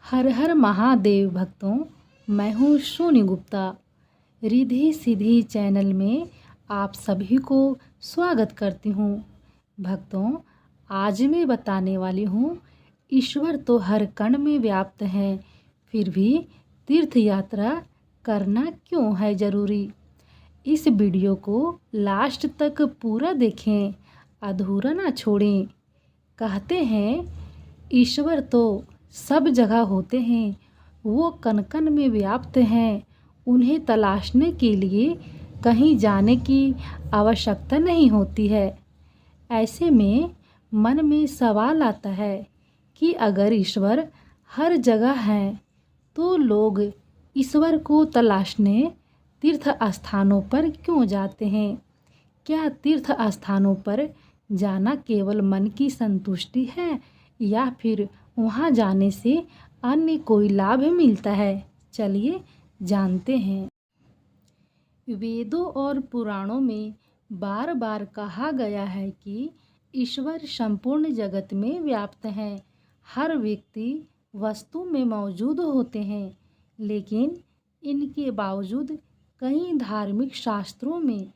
हर हर महादेव भक्तों, मैं हूँ सोनी गुप्ता। रिद्धि सिद्धि चैनल में आप सभी को स्वागत करती हूँ। भक्तों, आज मैं बताने वाली हूँ, ईश्वर तो हर कण में व्याप्त है, फिर भी तीर्थ यात्रा करना क्यों है ज़रूरी। इस वीडियो को लास्ट तक पूरा देखें, अधूरा ना छोड़ें। कहते हैं ईश्वर तो सब जगह होते हैं, वो कण कण में व्याप्त हैं। उन्हें तलाशने के लिए कहीं जाने की आवश्यकता नहीं होती है। ऐसे में मन में सवाल आता है कि अगर ईश्वर हर जगह हैं तो लोग ईश्वर को तलाशने तीर्थ स्थानों पर क्यों जाते हैं। क्या तीर्थ स्थानों पर जाना केवल मन की संतुष्टि है या फिर वहां जाने से अन्य कोई लाभ मिलता है। चलिए जानते हैं। वेदों और पुराणों में बार बार कहा गया है कि ईश्वर संपूर्ण जगत में व्याप्त हैं, हर व्यक्ति वस्तु में मौजूद होते हैं। लेकिन इनके बावजूद कई धार्मिक शास्त्रों में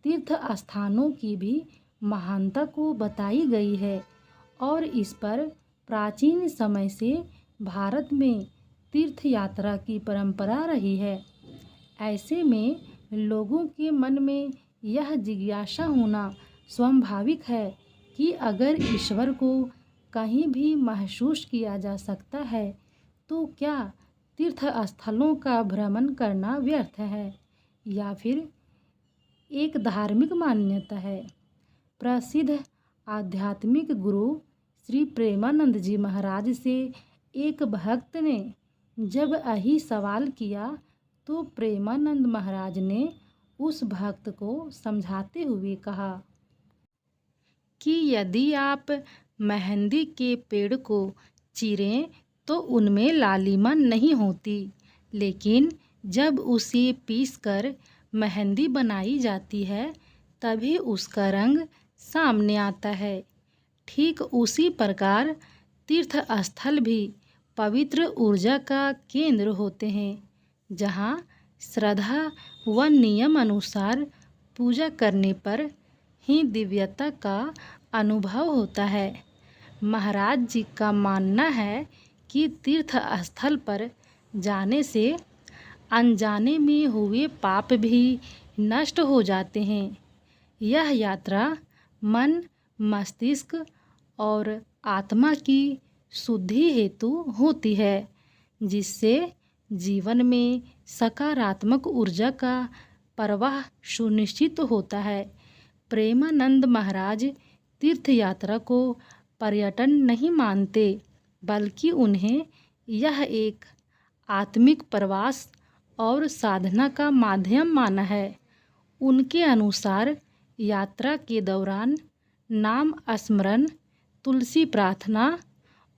तीर्थ स्थानों की भी महानता को बताई गई है और इस पर प्राचीन समय से भारत में तीर्थ यात्रा की परंपरा रही है। ऐसे में लोगों के मन में यह जिज्ञासा होना स्वाभाविक है कि अगर ईश्वर को कहीं भी महसूस किया जा सकता है तो क्या तीर्थ स्थलों का भ्रमण करना व्यर्थ है या फिर एक धार्मिक मान्यता है। प्रसिद्ध आध्यात्मिक गुरु श्री प्रेमानंद जी महाराज से एक भक्त ने जब यही सवाल किया तो प्रेमानंद महाराज ने उस भक्त को समझाते हुए कहा कि यदि आप मेहंदी के पेड़ को चीरें तो उनमें लालिमा नहीं होती, लेकिन जब उसे पीसकर मेहंदी बनाई जाती है तभी उसका रंग सामने आता है। ठीक उसी प्रकार तीर्थ स्थल भी पवित्र ऊर्जा का केंद्र होते हैं, जहाँ श्रद्धा व नियम अनुसार पूजा करने पर ही दिव्यता का अनुभव होता है। महाराज जी का मानना है कि तीर्थ स्थल पर जाने से अनजाने में हुए पाप भी नष्ट हो जाते हैं। यह यात्रा मन, मस्तिष्क और आत्मा की शुद्धि हेतु होती है, जिससे जीवन में सकारात्मक ऊर्जा का प्रवाह सुनिश्चित होता है। प्रेमानंद महाराज तीर्थ यात्रा को पर्यटन नहीं मानते, बल्कि उन्हें यह एक आत्मिक प्रवास और साधना का माध्यम माना है। उनके अनुसार यात्रा के दौरान नाम स्मरण, तुलसी प्रार्थना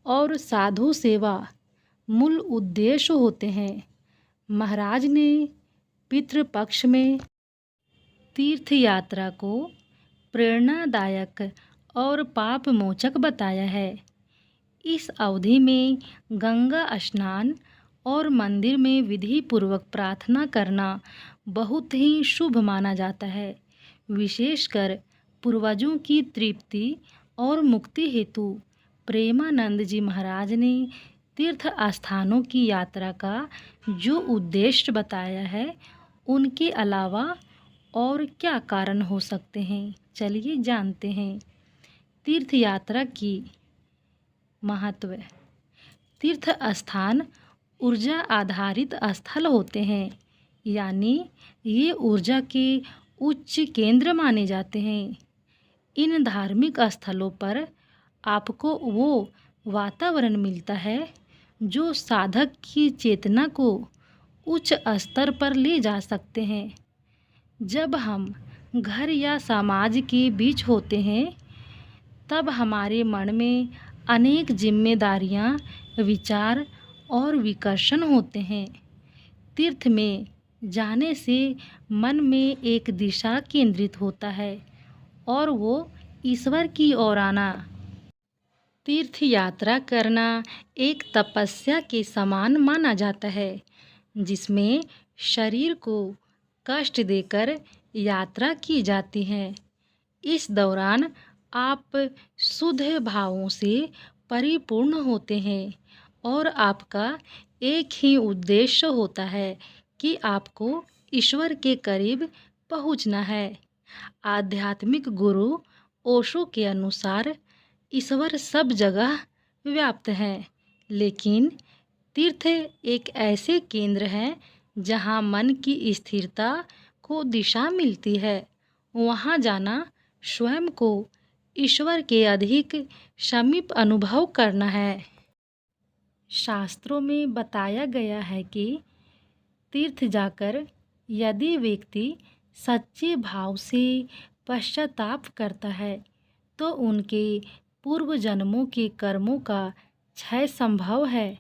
और साधु सेवा मूल उद्देश्य होते हैं। महाराज ने पितृपक्ष में तीर्थ यात्रा को प्रेरणादायक और पाप मोचक बताया है। इस अवधि में गंगा स्नान और मंदिर में विधि पूर्वक प्रार्थना करना बहुत ही शुभ माना जाता है। विशेषकर पूर्वजों की तृप्ति और मुक्ति हेतु प्रेमानंद जी महाराज ने तीर्थ स्थानों की यात्रा का जो उद्देश्य बताया है, उनके अलावा और क्या कारण हो सकते हैं, चलिए जानते हैं। तीर्थ यात्रा की महत्व। तीर्थ स्थान ऊर्जा आधारित स्थल होते हैं, यानी ये ऊर्जा के उच्च केंद्र माने जाते हैं। इन धार्मिक स्थलों पर आपको वो वातावरण मिलता है जो साधक की चेतना को उच्च स्तर पर ले जा सकते हैं। जब हम घर या समाज के बीच होते हैं तब हमारे मन में अनेक जिम्मेदारियां, विचार और विकर्षण होते हैं। तीर्थ में जाने से मन में एक दिशा केंद्रित होता है और वो ईश्वर की ओर आना तीर्थ यात्रा करना एक तपस्या के समान माना जाता है, जिसमें शरीर को कष्ट देकर यात्रा की जाती है। इस दौरान आप शुद्ध भावों से परिपूर्ण होते हैं और आपका एक ही उद्देश्य होता है कि आपको ईश्वर के करीब पहुंचना है। आध्यात्मिक गुरु ओशो के अनुसार ईश्वर सब जगह व्याप्त है, लेकिन तीर्थ एक ऐसे केंद्र हैं जहाँ मन की स्थिरता को दिशा मिलती है। वहाँ जाना स्वयं को ईश्वर के अधिक समीप अनुभव करना है। शास्त्रों में बताया गया है कि तीर्थ जाकर यदि व्यक्ति सच्चे भाव से पश्चाताप करता है तो उनके पूर्व जन्मों के कर्मों का क्षय संभव है।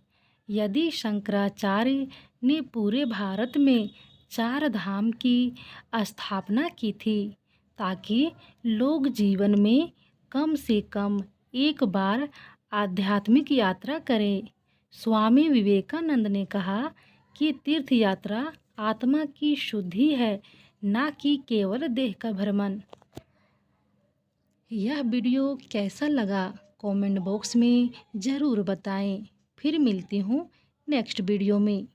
यदि शंकराचार्य ने पूरे भारत में 4 धाम की स्थापना की थी ताकि लोग जीवन में कम से कम एक बार आध्यात्मिक यात्रा करें। स्वामी विवेकानंद ने कहा कि तीर्थ यात्रा आत्मा की शुद्धि है, ना कि केवल देह का भ्रमण। यह वीडियो कैसा लगा कमेंट बॉक्स में ज़रूर बताएं। फिर मिलती हूँ नेक्स्ट वीडियो में।